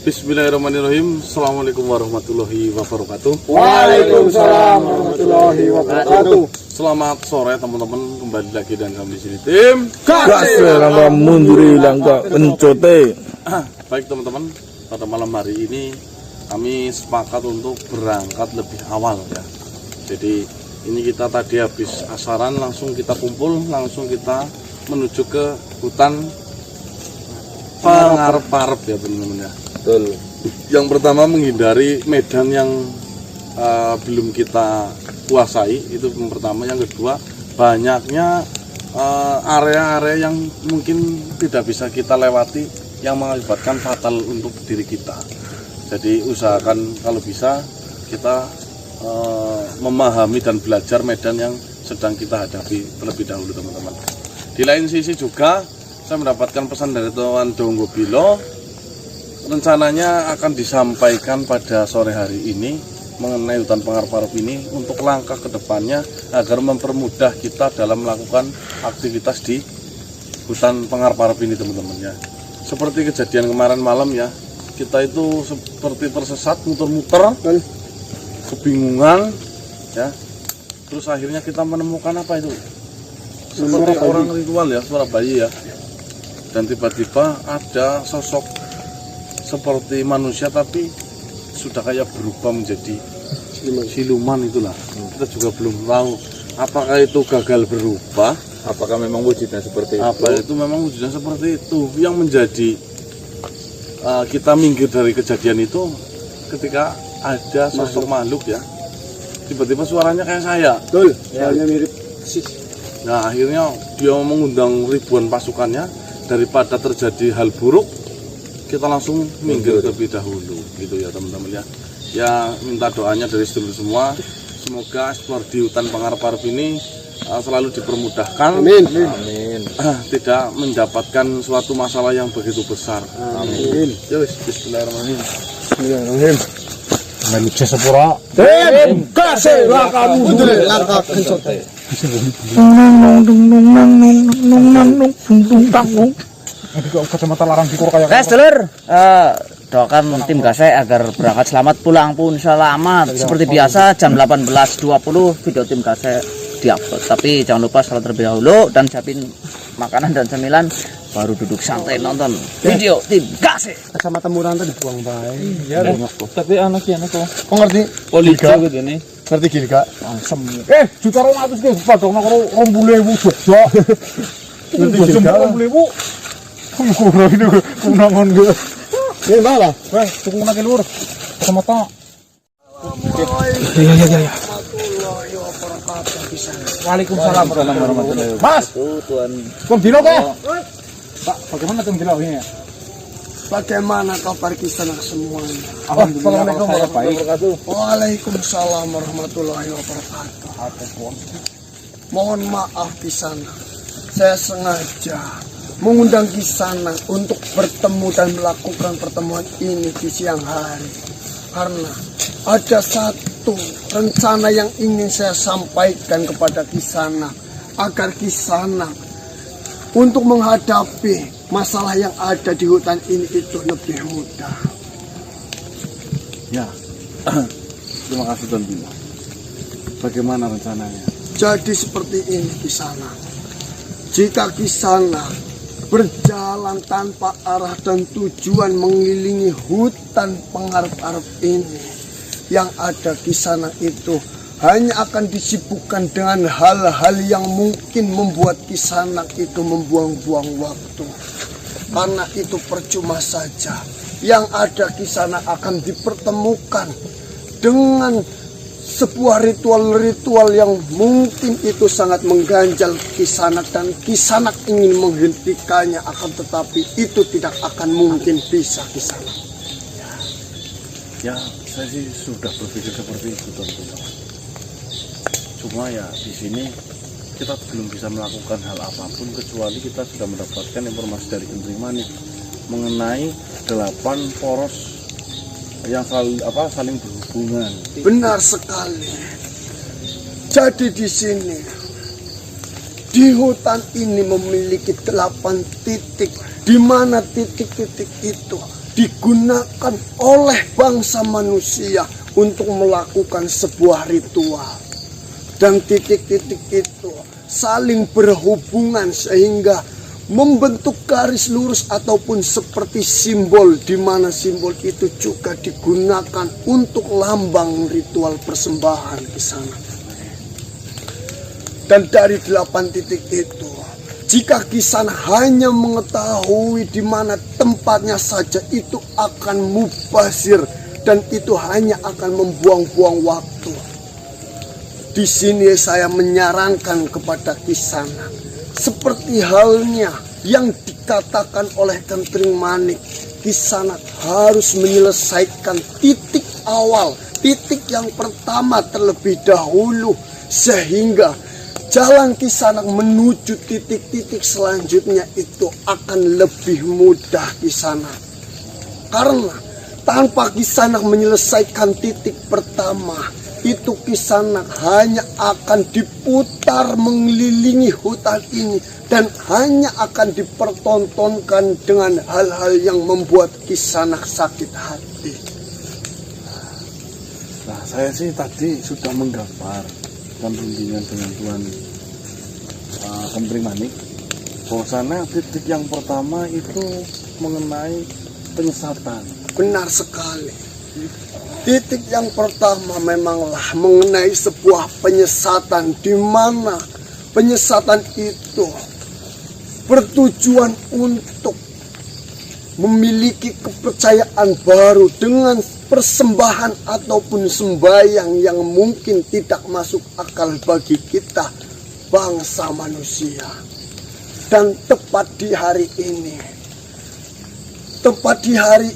Bismillahirrahmanirrahim. Assalamualaikum warahmatullahi wabarakatuh. Waalaikumsalam warahmatullahi wabarakatuh. Selamat sore teman-teman, kembali lagi dan kami di sini tim Kasih langkah munduri langkah pencote. Baik teman-teman, pada malam hari ini kami sepakat untuk berangkat lebih awal ya. Jadi ini kita tadi habis asaran langsung kita kumpul, langsung kita menuju ke hutan Pangarep ya teman-teman ya. Betul. Yang pertama menghindari medan yang belum kita kuasai, itu yang pertama. Yang kedua, banyaknya area-area yang mungkin tidak bisa kita lewati yang mengakibatkan fatal untuk diri kita. Jadi usahakan kalau bisa kita memahami dan belajar medan yang sedang kita hadapi terlebih dahulu teman-teman. Di lain sisi juga saya mendapatkan pesan dari Tuan Donggo Bilo, rencananya akan disampaikan pada sore hari ini mengenai hutan Pangarep ini untuk langkah ke depannya agar mempermudah kita dalam melakukan aktivitas di hutan Pangarep ini teman-teman ya. Seperti kejadian kemarin malam ya, kita itu seperti tersesat, muter-muter, kebingungan ya. Terus akhirnya kita menemukan apa itu? Seperti orang ritual ya, suara bayi ya. Dan tiba-tiba ada sosok seperti manusia tapi sudah kayak berubah menjadi siluman itulah. Kita juga belum tahu apakah itu gagal berubah, Apakah memang wujudnya seperti itu? apa itu memang wujudnya seperti itu. Yang menjadi kita minggir dari kejadian itu ketika ada sosok makhluk ya, tiba-tiba suaranya kayak saya. Betul. Suaranya mirip sih. Nah akhirnya dia mengundang ribuan pasukannya. Daripada terjadi hal buruk, kita langsung minggir terlebih dahulu gitu ya teman-teman ya. Ya minta doanya dari sedulur semua, semoga eksplor di hutan Pangarep ini selalu dipermudahkan. Amin. Amin. Tidak mendapatkan suatu masalah yang begitu besar. Amin. Yus, bismillahirrahmanirrahim. Bismillahirrahmanirrahim. Manusia sepura. Tim kasih langkah munduri langkah pencote. Kacamata larang dikur kayak Guys, dulur, doakan tim Gasek agar berangkat selamat, pulang pun selamat. Seperti biasa jam 18.20 video tim Gasek diupload. Tapi jangan lupa salat terlebih dahulu dan siapin makanan dan cemilan, baru duduk santai nonton video tim Gasek. Kacamata murah tadi dibuang baik. Iya, tapi anaknya kok. Kok ngerti? Polisi gitu ini. Ngerti gini kak? Langsung. Juta 200 ke padang nang 20.000 Jogja. Ngerti gini kak? 20.000. Kurang ini kunangan gue. Ini malah. Weh, tuku nang lur. Kacamata. Iya. Waalaikumsalam warahmatullahi wabarakatuh. Mas, Tuan Bilo ke? Pak, bagaimana Tuan Bilo ini? Bagaimana kabar kisah semuanya? Assalamualaikum warahmatullahi wabarakatuh. Waalaikumsalam warahmatullahi wabarakatuh. Mohon maaf Kisana, saya sengaja mengundang Kisana untuk bertemu dan melakukan pertemuan ini di siang hari. Karena ada satu rencana yang ingin saya sampaikan kepada Kisana, agar Kisana untuk menghadapi masalah yang ada di hutan ini itu lebih mudah. Ya, terima kasih Tuan Bima. Bagaimana rencananya? Jadi seperti ini Kisana. Jika Kisana berjalan tanpa arah dan tujuan mengelilingi hutan Pangarep ini, yang ada Kisana itu hanya akan disibukkan dengan hal-hal yang mungkin membuat Kisana itu membuang-buang waktu. Karena itu percuma saja. Yang ada Kisana akan dipertemukan dengan sebuah ritual-ritual yang mungkin itu sangat mengganjal Kisana, dan Kisana ingin menghentikannya, akan tetapi itu tidak akan mungkin bisa Kisana. Ya, saya sih sudah berpikir seperti itu teman-teman. Cuma ya di sini kita belum bisa melakukan hal apapun kecuali kita sudah mendapatkan informasi dari Indri mengenai 8 poros yang saling berhubungan. Benar sekali. Jadi di sini, di hutan ini memiliki 8 titik, di mana titik-titik itu digunakan oleh bangsa manusia untuk melakukan sebuah ritual. Dan titik-titik itu saling berhubungan sehingga membentuk garis lurus ataupun seperti simbol, di mana simbol itu juga digunakan untuk lambang ritual persembahan di sana. Dan dari 8 titik itu, jika Kisana hanya mengetahui di mana tempatnya saja, itu akan mubazir dan itu hanya akan membuang-buang waktu. Di sini saya menyarankan kepada Kisana, seperti halnya yang dikatakan oleh Kentring Manik, Kisana harus menyelesaikan titik awal, titik yang pertama terlebih dahulu, sehingga jalan Kisana menuju titik-titik selanjutnya itu akan lebih mudah Kisana. Karena tanpa Kisana menyelesaikan titik pertama, itu Kisana hanya akan diputar mengelilingi hutan ini dan hanya akan dipertontonkan dengan hal-hal yang membuat Kisana sakit hati. Nah, saya sih tadi sudah menggambar dan bimbingan dengan Tuan Kentring Manik bahwasanya titik yang pertama itu mengenai penyesatan. Benar sekali. Titik yang pertama memanglah mengenai sebuah penyesatan, di mana penyesatan itu bertujuan untuk memiliki kepercayaan baru dengan persembahan ataupun sembahyang yang mungkin tidak masuk akal bagi kita bangsa manusia. Dan tepat di hari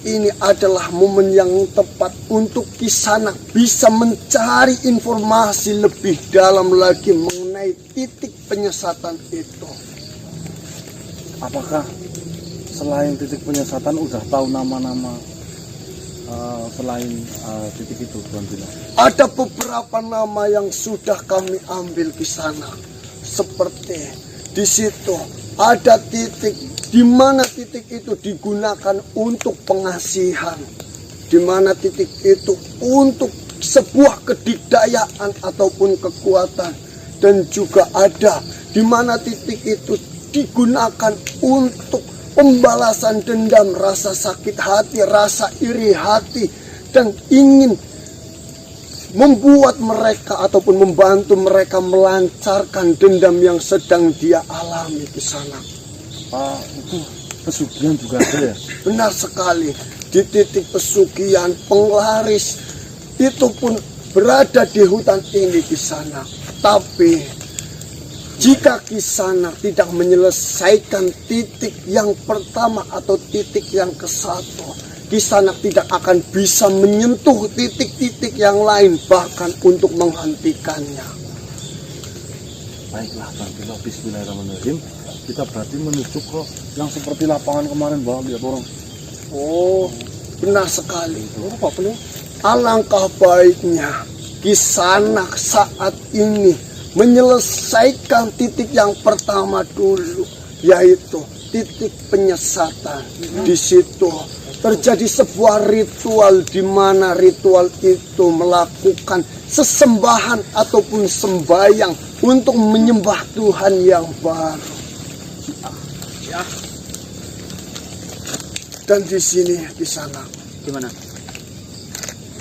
ini adalah momen yang tepat untuk Kisana bisa mencari informasi lebih dalam lagi mengenai titik penyesatan itu. Apakah selain titik penyesatan udah tahu nama-nama selain titik itu, Tuan Bina? Ada beberapa nama yang sudah kami ambil Kisana. Seperti di situ ada titik di mana titik itu digunakan untuk pengasihan, di mana titik itu untuk sebuah kedikdayaan ataupun kekuatan, dan juga ada di mana titik itu digunakan untuk pembalasan dendam, rasa sakit hati, rasa iri hati, dan ingin membuat mereka ataupun membantu mereka melancarkan dendam yang sedang dia alami di sana. Itu pesugihan juga ada ya? Benar sekali. Di titik pesugihan penglaris itu pun berada di hutan ini di sana. Tapi jika Kisana tidak menyelesaikan titik yang pertama atau titik yang ke-1, Kisana tidak akan bisa menyentuh titik-titik yang lain, bahkan untuk menghentikannya. Baiklah, Tuan, bismillahirrahmanirrahim. Kita berarti menuju ke yang seperti lapangan kemarin, Bang. Lihat orang. Oh, benar sekali. Alangkah baiknya Kisana saat ini menyelesaikan titik yang pertama dulu, yaitu titik penyesatan. Di situ terjadi sebuah ritual, di mana ritual itu melakukan sesembahan ataupun sembahyang untuk menyembah Tuhan yang baru. Dan di sini, di sana, Gimana?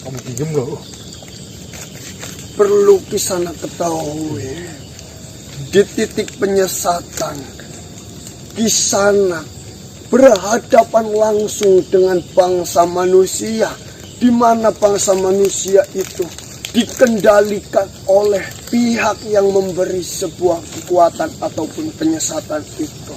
Kamu diem loh. perlu Kisana ketahui, di titik penyesatan Kisana berhadapan langsung dengan bangsa manusia, di mana bangsa manusia itu dikendalikan oleh pihak yang memberi sebuah kekuatan ataupun penyesatan itu.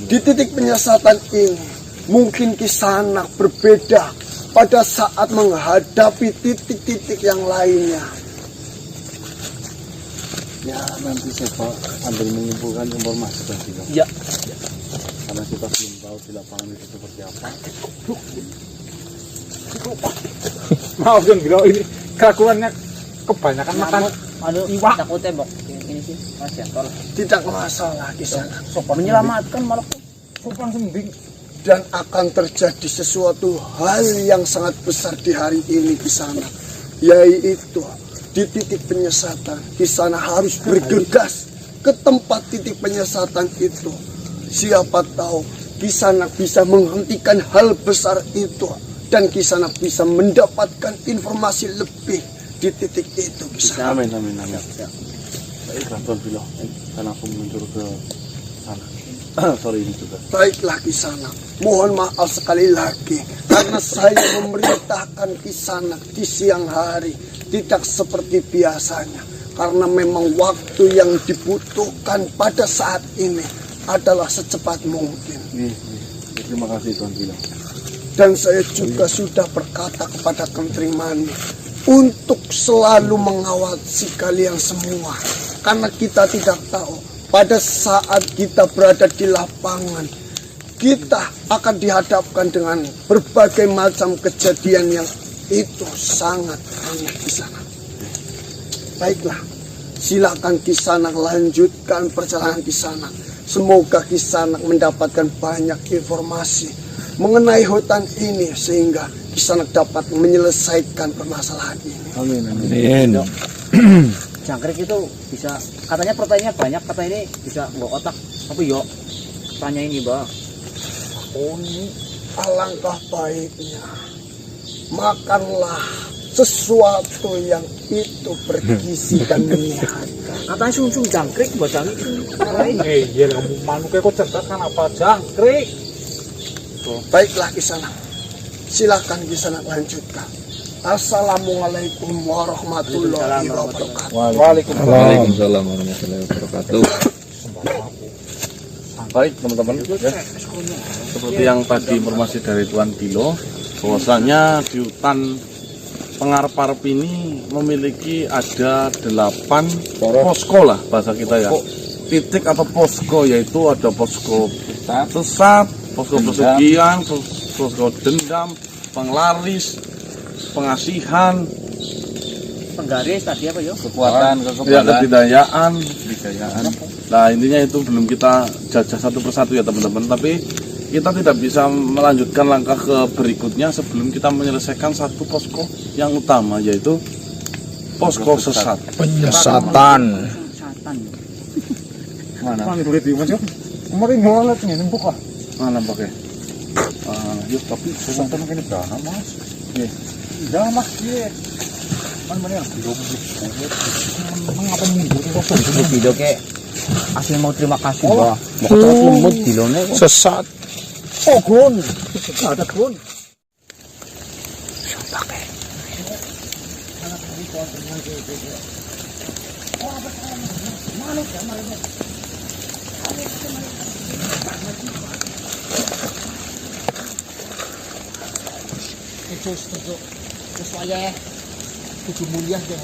Di titik penyesatan ini mungkin Kisana berbeda pada saat menghadapi titik-titik yang lainnya. Ya, nanti saya sambil mengumpulkan informasi tadi, Bang. Ya. Karena kita belum tahu di lapangan itu seperti apa. Maaf Don Bilo, ini kelakuannya kebanyakan makan iwak. Takut tembok. Ini sih, Mas ya, tolong. Tidak masalah Kisana. Menyelamatkan malah. Sopan sembing. Dan akan terjadi sesuatu hal yang sangat besar di hari ini di sana, yaitu di titik penyesatan. Di sana harus bergegas ke tempat titik penyesatan itu. Siapa tahu Kisanak bisa menghentikan hal besar itu, dan Kisanak bisa mendapatkan informasi lebih di titik itu. Kisanak. Amin, amin, amin. Baiklah Tuan Bilo, dan aku meluncur ke sana. Sorry ini juga. Baiklah Kisanak, mohon maaf sekali lagi karena saya memerintahkan Kisanak di siang hari tidak seperti biasanya, karena memang waktu yang dibutuhkan pada saat ini adalah secepat mungkin. Terima kasih Tuan Bilo. Dan saya juga sudah berkata kepada Kentri Mani untuk selalu mengawasi kalian semua, karena kita tidak tahu pada saat kita berada di lapangan, kita akan dihadapkan dengan berbagai macam kejadian yang itu sangat banyak di sana. Baiklah, silakan Kisanak lanjutkan perjalanan Kisanak. Semoga Kisanak mendapatkan banyak informasi mengenai hutan ini sehingga Kisanak dapat menyelesaikan permasalahan ini. Amin, amin. Jangkrik itu bisa, katanya proteinnya banyak, kata ini bisa bawa otak. Tapi yuk, tanya ini Mbak. Oh, ini alangkah baiknya makanlah sesuatu yang itu bergizi dan menyehatkan. Katanya sungsung jangkrik buat jangkrik. Iya, kamu manuknya kok cerdas kan apa jangkrik? Baiklah Kisanak, silakan Kisanak lanjutkan. Assalamualaikum warahmatullahi wabarakatuh. Waalaikumsalam warahmatullahi wabarakatuh. Baik teman-teman, ya. Seperti yang tadi informasi dari Tuan Bilo, bahwasanya di hutan Pengarep-arep ini memiliki ada 8 posko lah bahasa kita ya. Titik atau posko, yaitu ada posko sesat, posko pesugihan, posko dendam, penglaris, pengasihan, Penggaris tadi apa yuk? kekuatan, kebudayaan. Nah intinya itu belum kita jajah satu persatu ya teman-teman, tapi kita tidak bisa melanjutkan langkah ke berikutnya sebelum kita menyelesaikan satu posko yang utama, yaitu posko sesat. Penyesatan. Mana? Kemarin mau lihat nih nembuk lah. Mana pakai? Yuk tapi sesatan ini dana mas. Dana mas ye. Mana yang video mengapa mundur Ini video ke asli mau terima kasih Mbak. Mau terus lemut bilone kok. Sesat. Oh gun, ada gun. Terus saya kudu mulia deh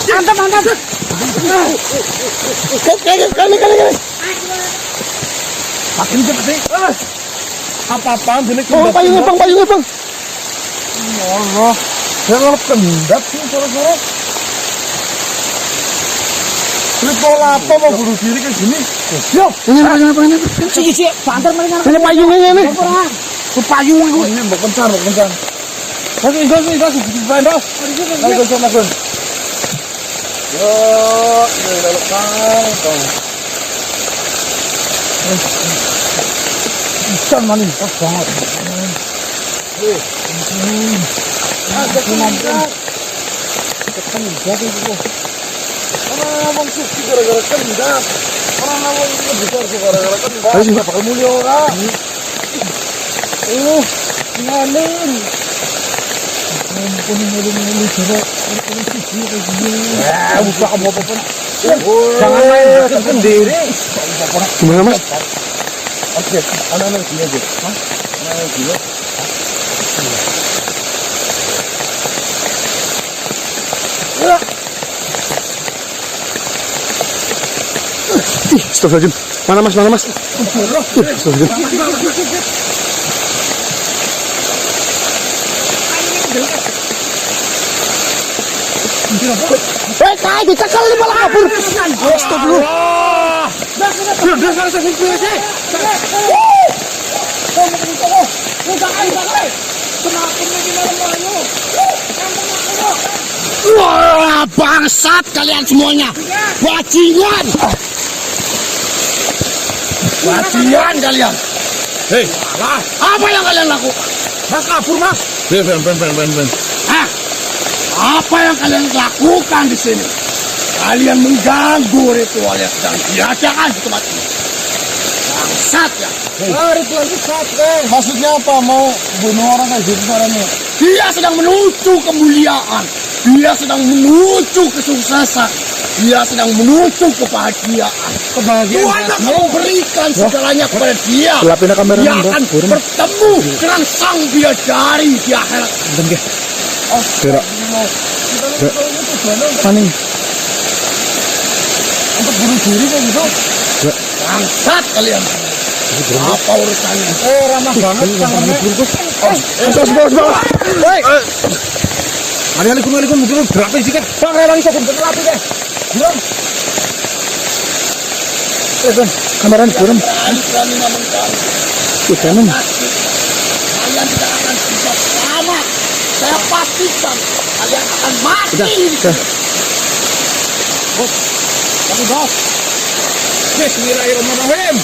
Mantap, mantap. Kali. Makin cepet. Apa-apaan bener Oh, payungnya bang. Ya Allah. Saya kalau kendap sih sore-sore. Ini pola apa mau bunuh diri kayak gini? Yo, Ini apa? Cik, banter mereka. ini payungnya ini. Payung itu. Ini mau kencan. Gas, bandel. Ayo. Yo, ini lelekang. Ikan maning, pas banget. Ada kendak. Kendak itu. Orang ngomong suci gara-gara kendak. Orang ngomong besar gara-gara kendak. Ayo bakal mulia orang. Ngalir. Ngalir coba. Ya, buka kamu apa-apa. Jangan main sendiri. Gimana, Mas? Oke, anak-anak gini aja. Anak-anak gini. Astagfirullahaladzim. Mana mas? Astagfirullahaladzim. Kai, dicekal ini malah kabur. Astagfirullah. Wah, bangsat kalian semuanya. Bajingan kalian. Hei, Apa yang kalian lakukan? Mas kabur, Mas. Ben. Hah? Apa yang kalian lakukan di sini? Kalian mengganggu ritual yang sedang diadakan di tempat ini. Bangsat ya. Ritual sesat, maksudnya apa? Mau bunuh orang kayak gitu caranya? Dia sedang menuju kemuliaan. Dia sedang menuju kesuksesan. Dia sedang menuju kebahagiaan. Tuhan akan memberikan segalanya kepada dia. Dia akan bertemu dengan sang bidadari di akhirat. Paning. Untuk bunuh diri kayak gitu? Bangsat kalian. Apa urusannya? Ramah banget tangannya. Assalamualaikum dulu berapa sih kan? Bang relang iso bener api deh. Belum. Bang, kameran burem. Berani ngomong kamu. Kalian Kalian tidak akan bisa selamat. Saya pastikan kalian akan mati. Kamu bos. Bismillahirrahmanirrahim.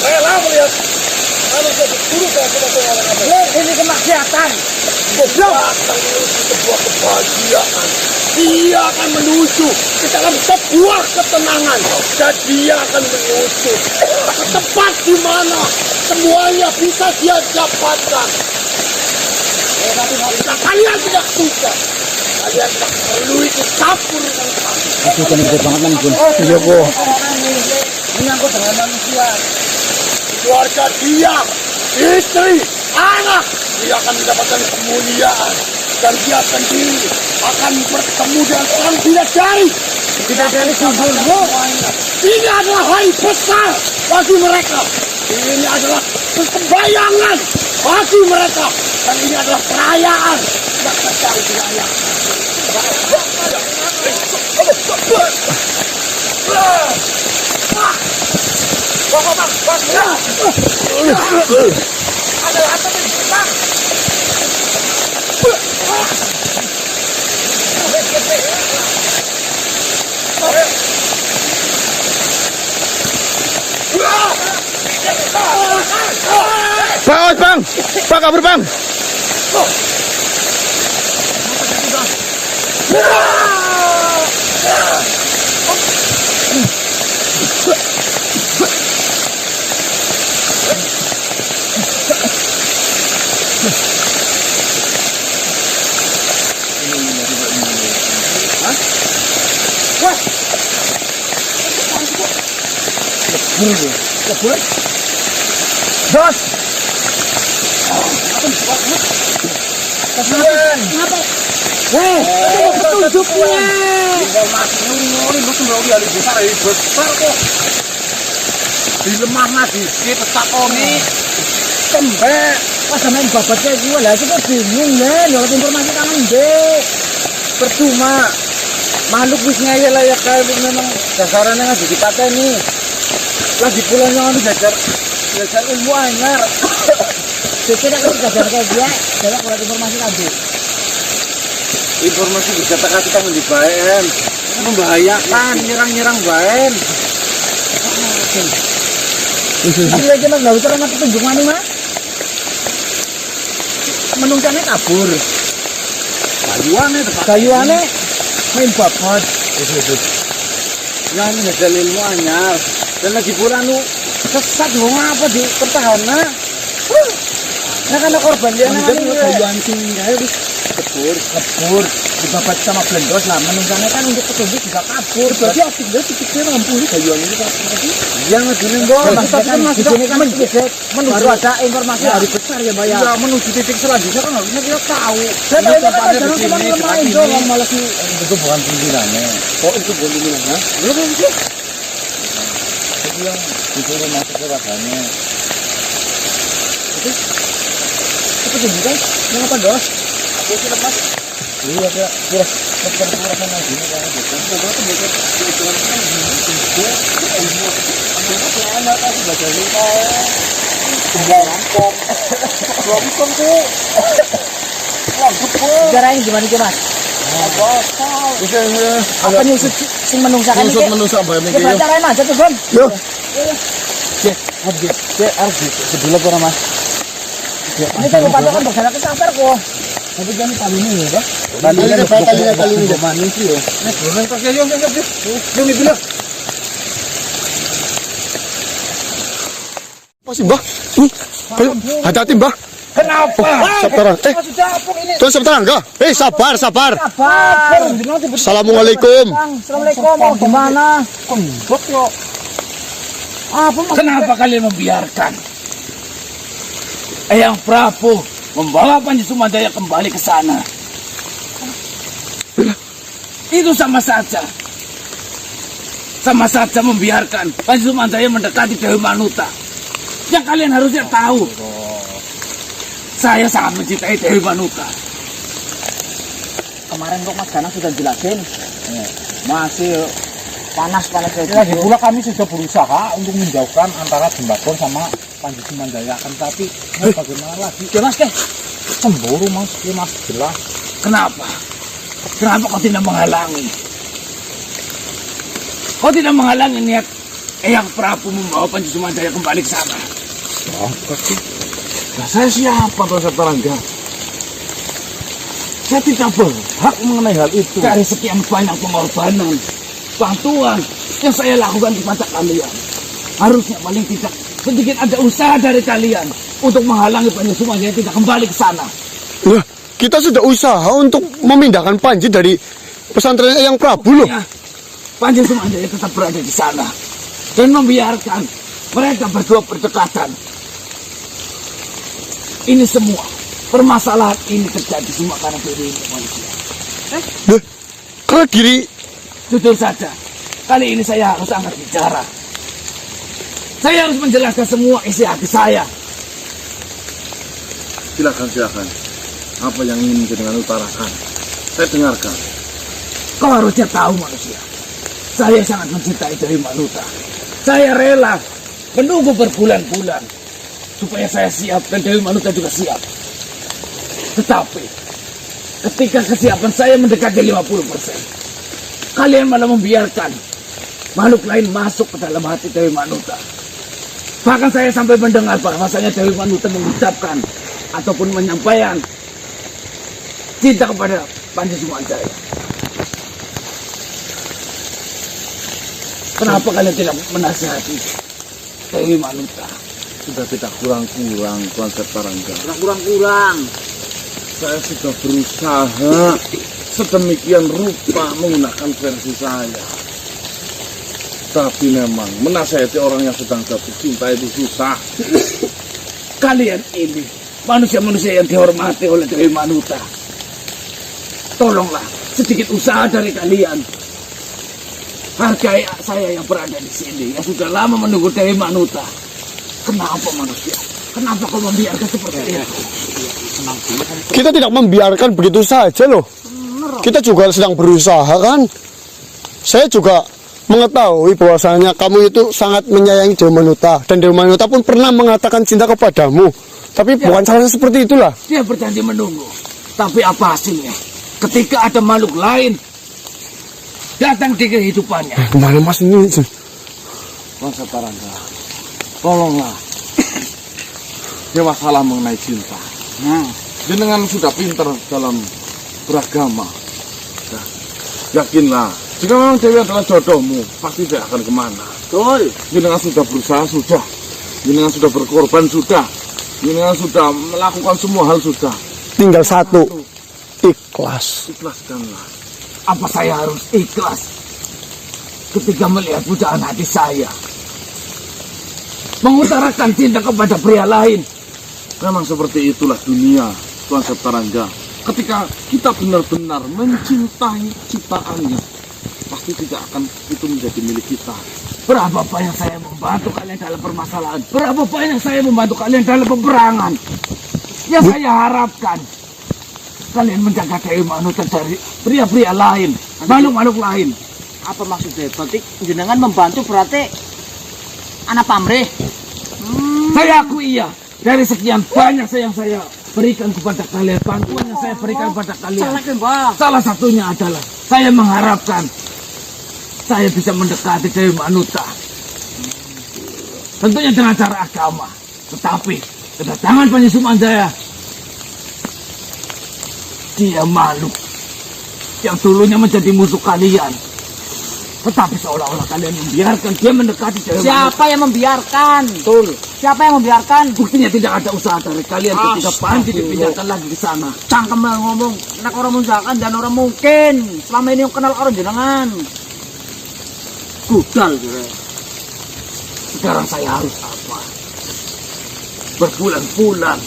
Rela melihat manusia buruk ini kemaksiatan. Datang menuju sebuah kebahagiaan. Dia akan menuju ke dalam sebuah ketenangan dan dia akan menuju ke tempat di mana semuanya bisa dia dapatkan. Jika kalian tidak suka, kalian tidak perlu ikut campur dengan kami. Itu kan gede banget kan, Bun. Iya, Bu. Menyangkut dengan manusia. Keluarga dia, istri, anak, dia akan mendapatkan kemuliaan. Dan dia sendiri akan bertemu dengan sang bidadari. Bidadari sungguh. Ini adalah hari besar bagi mereka. Ini adalah persembayangan bagi mereka. Dan ini adalah perayaan yang sedang Bang, kabur bang. Lebur. Bos. Kenapa? Petunjuknya. Informasi nguri bos mbok ya besar ya besar kok. Di lemah nadi kita takoni tembek. Pas main babatnya gue lah itu kok bingung ya. Dapat informasi tangan dek. Percuma. Makhluk wis ngeyel lah ya kayak memang dasarannya nggak dipateni. Lagi pulangnya anu belajar ilmu anyar. Saya kan belajar kayak dia, saya kurang informasi tadi. Informasi bisa kita mendibaen membahayakan nyerang baen. Iya aja mas, nggak usah sama petunjuk mana mas. Menungkannya kabur. Kayuannya main babat. Yang ngejal ilmu anyar dan lagi pula nu Sesat ngomong apa di pertahanan. Nah karena korban dia nang kayuan tinggal di kebur dibabat sama blendos lah. Menunggannya kan untuk petunjuk juga kabur. Berarti aktifnya titiknya mampu kayuan ini tadi. yang ngejulin bos. Tapi kan masih ini kan baru ada informasi hari besar ya Mbak ya. Ya menuju titik selanjutnya kan harusnya kita tahu. Saya tahu kan jangan cuma main doang malah sih. Itu bukan pimpinannya. Oh itu bukan pimpinannya. Belum itu. Itu yang disuruh masuk ke rasanya. Petunjuk kan? Yang apa dos? Aku sih lepas. Iya ya. Pura sana gini kan. Caranya gimana sih mas? Apa nyusut sing menungsakan ini? Menusuk bae Ya baca caranya aja tuh Gon. Yo. Harus sebelah pernah mas. Ini kan lupa kan bersama kesasar kok. Tapi jangan kali ini ya Pak. Kali ini mana sih yo. Nek bulan pakai yo. Yo ni bila. Masih Mbah. Hati-hati Mbah. Kenapa? Sabar. Tuh sebentar enggak? Sabar. Sabar. Assalamualaikum. Assalamualaikum. Mau gimana? Kondok yo. Apa maksudnya? Kenapa kalian membiarkan Eyang Prabu membawa Panji Sumandaya kembali ke sana? Itu sama saja membiarkan Panji Sumandaya mendekati Dewi Manuta. Yang kalian harusnya tahu, saya sangat mencintai Dewi Manuta. Kemarin kok Mas Danang sudah jelasin. Masih panas aja. Lagi pula kami sudah berusaha untuk menjauhkan antara Jembatan sama Panji Sumandaya, kan tapi bagaimana lagi? Ya Mas deh. Cemburu Mas, ya Mas jelas. Kenapa? Kenapa kau tidak menghalangi? Kau tidak menghalangi niat Eyang Prabu membawa Panji Sumandaya kembali ke sana? Apa sih? Nah, saya siapa Tuan Satarangga? Saya tidak berhak mengenai hal itu. Dari sekian banyak pengorbanan, bantuan yang saya lakukan di mata kalian, harusnya paling tidak sedikit ada usaha dari kalian untuk menghalangi Panji Sumandaya tidak kembali ke sana. Lah, kita sudah usaha untuk memindahkan Panji dari pesantren Eyang Prabu loh. Ya, Panji Sumandaya tetap berada di sana dan membiarkan mereka berdua berdekatan. Ini semua permasalahan ini terjadi semua karena diri manusia. Lah, kalau diri Jujur saja, kali ini saya harus angkat bicara. Saya harus menjelaskan semua isi hati saya. Silakan. Apa yang ingin dengan utarakan? Saya dengarkan. Kau harusnya tahu manusia. Saya sangat mencintai Dewi Manuta. Saya rela menunggu berbulan-bulan supaya saya siap dan Dewi Manuta juga siap. Tetapi ketika kesiapan saya mendekati 50%, kalian malah membiarkan makhluk lain masuk ke dalam hati Dewi Manuta. Bahkan saya sampai mendengar bahwasanya Dewi Manuta mengucapkan ataupun menyampaikan cinta kepada Panji Sumandaya. Kenapa kalian tidak menasihati Dewi Manuta? Sudah tidak kurang-kurang Tuan Satarangga. Kurang-kurang. Saya sudah berusaha sedemikian rupa menggunakan versi saya. Tapi memang menasihati orang yang sedang jatuh cinta itu susah. Kalian ini manusia-manusia yang dihormati oleh Dewi Manuta. Tolonglah sedikit usaha dari kalian. Hargai saya yang berada di sini, yang sudah lama menunggu Dewi Manuta. Kenapa manusia? Kenapa kau membiarkan seperti itu? Kita tidak membiarkan begitu saja loh. Kita juga sedang berusaha kan. Saya juga mengetahui bahwasanya kamu itu sangat menyayangi Dewi Manuta. Dan Dewi Manuta pun pernah mengatakan cinta kepadamu. Tapi bukan caranya seperti itulah. Dia berjanji menunggu. Tapi apa hasilnya? Ketika ada makhluk lain datang di kehidupannya. Kemana mas ini? Tuan Setarangga, tolonglah. Ini masalah mengenai cinta. Jenengan sudah pintar dalam beragama. Nah, yakinlah, jika memang Dewi adalah jodohmu, pasti tidak akan kemana. Betul. Jenengan sudah berusaha, sudah. Jenengan sudah berkorban, sudah. Jenengan sudah melakukan semua hal, sudah. Tinggal satu, ikhlas. Ikhlaskanlah. Apa saya harus ikhlas ketika melihat pujaan hati saya mengutarakan cinta kepada pria lain? Memang seperti itulah dunia, Tuan Setarangga. Ketika kita benar-benar mencintai ciptaannya, pasti tidak akan itu menjadi milik kita. Berapa banyak saya membantu kalian dalam permasalahan, berapa banyak saya membantu kalian dalam peperangan. Yang saya harapkan kalian menjaga Dewi Manuta dari pria-pria lain, makhluk-makhluk lain. Apa maksudnya? Berarti jenengan membantu berarti anak pamrih. Saya akui iya. Dari sekian banyak yang saya berikan kepada kalian, bantuan yang saya berikan kepada kalian, salah satunya adalah saya mengharapkan saya bisa mendekati Dewi Manuta. Tentunya dengan cara agama. Tetapi kedatangan Panji Sumandaya, dia makhluk yang dulunya menjadi musuh kalian, tetapi seolah-olah kalian membiarkan dia mendekati Dewi Manuta. Siapa yang membiarkan? Betul. Siapa yang membiarkan? Buktinya tidak ada usaha dari kalian ketika Panji dipindahkan lagi ke sana. Cangkem ngomong, enak orang menjakan dan orang mungkin. Selama ini yang kenal orang jenengan. Budal, kira. Sekarang saya harus apa? Berbulan-bulan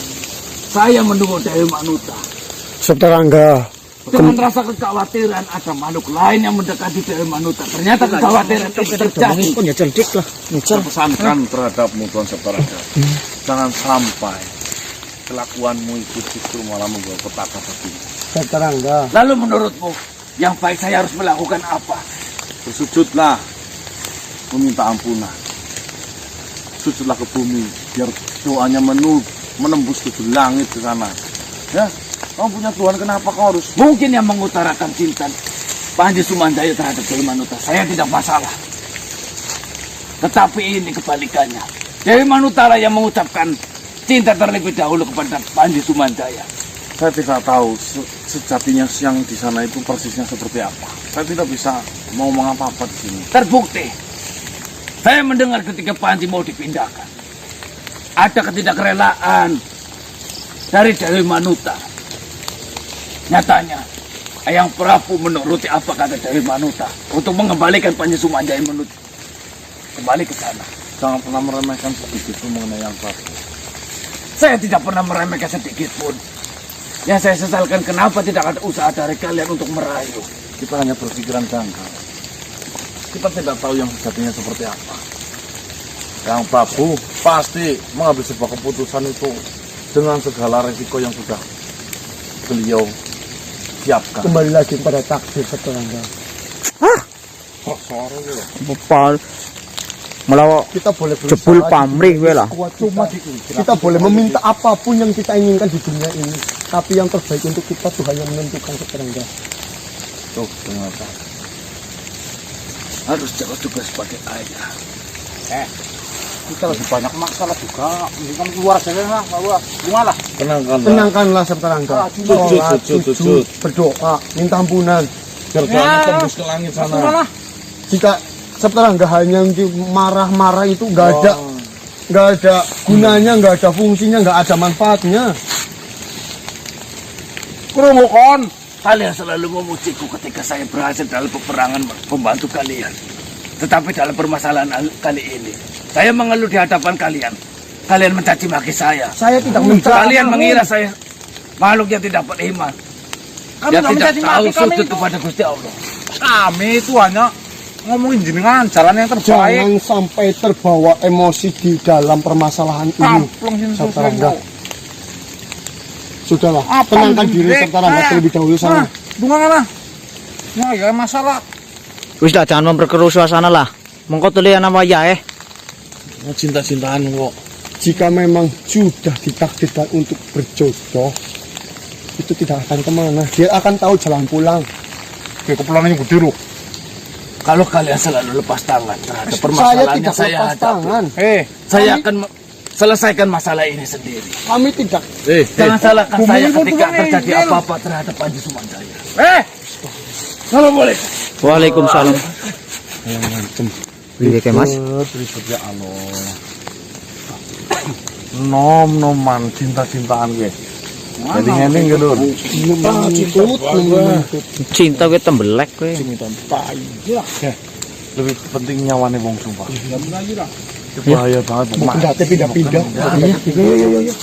saya menunggu Dewi Manuta. Setarangga, Dengan rasa kekhawatiran ada makhluk lain yang mendekati Dewi Manuta. Ternyata kekhawatiran itu terjadi. Pesankan terhadapmu, Tuan Setarangga. Jangan sampai kelakuanmu itu justru malah membawa petaka bagimu. Setarangga. Lalu menurutmu, yang baik saya harus melakukan apa? Bersujudlah, meminta ampunan. Sujudlah ke bumi, biar doanya menembus tujuh langit ke sana. Ya, kamu punya Tuhan, kenapa kau harus? Mungkin yang mengutarakan cinta Panji Sumandaya terhadap Dewi Manuta, saya tidak masalah. Tetapi ini kebalikannya. Dewi Manuta yang mengucapkan cinta terlebih dahulu kepada Panji Sumandaya. Saya tidak tahu sejatinya yang di sana itu persisnya seperti apa. Saya tidak bisa mau mengapa-apa di sini. Terbukti, saya mendengar ketika Panji mau dipindahkan, ada ketidakrelaan dari Dewi Manuta. Nyatanya, Ayang Prabu menuruti apa kata Dewi Manuta untuk mengembalikan Panji Sumandaya kembali ke sana. Jangan pernah meremehkan sedikit pun mengenai Yang Prabu. Saya tidak pernah meremehkan sedikit pun. Yang saya sesalkan kenapa tidak ada usaha dari kalian untuk merayu. Kita hanya berpikiran janggal. Kita tidak tahu yang sejatinya seperti apa. Yang Prabu pasti mengambil sebuah keputusan itu dengan segala resiko yang sudah beliau siapkan. Kembali lagi pada takdir Setarangga. Bepal. Malah Kita boleh berusaha jebul pamrih we lah. Cuma kita boleh meminta apapun yang kita inginkan di dunia ini. Tapi yang terbaik untuk kita Tuhan yang menentukan. Setarangga. Tuh, ternyata. Harus jaga tugas sebagai ayah. Kita lebih banyak masalah juga. Mendingan keluar saja lah, bawa bunga lah. Tenangkanlah Setarangga. Sholat, sujud, berdoa, minta ampunan. Biar doanya tembus ke langit sana. Jika Setarangga hanya marah-marah itu nggak ada gunanya, nggak ada fungsinya, nggak ada manfaatnya. Kerumukon, Kalian selalu memujiku ketika saya berhasil dalam peperangan membantu kalian. Tetapi dalam permasalahan kali ini, saya mengeluh di hadapan kalian. Kalian mencaci maki saya. Saya tidak mencaci. Kalian mengira saya makhluk yang tidak beriman. Kami Yang nggak tidak mencaci tahu maki, kami sujud itu. kepada Gusti Allah. Kami itu hanya ngomongin jenengan jalan yang terbaik. Jangan sampai terbawa emosi di dalam permasalahan ini. Kamplong sini Serta susah Rangga. kok. Sudahlah, Apa tenangkan yang diri gede? serta Rangga terlebih dahulu sana. Bunga mana? Nah, ya masalah. Wis lah, jangan memperkeruh suasana lah. Mengko tuli ana wayahe. Cinta-cintaan kok. Jika memang sudah ditakdirkan untuk berjodoh, itu tidak akan kemana. Dia akan tahu jalan pulang. Kayak kepulangannya gede loh. Kalau kalian selalu lepas tangan terhadap Saya permasalahan yang tidak saya lepas hadapi, tangan. saya akan selesaikan masalah ini sendiri. Kami tidak. Jangan salahkan Bumi saya itu ketika bumi, terjadi Gil. apa-apa terhadap Panji Sumantaya. Assalamualaikum. Waalaikumsalam. Piye ke Mas? Berikutnya nom-noman cinta-cintaan gue. Jadi ngene nggak lur. Cinta kowe tembelek kowe. Lebih penting nyawane wong sumpah. Bahaya banget. Mau pindah-pindah. Iya.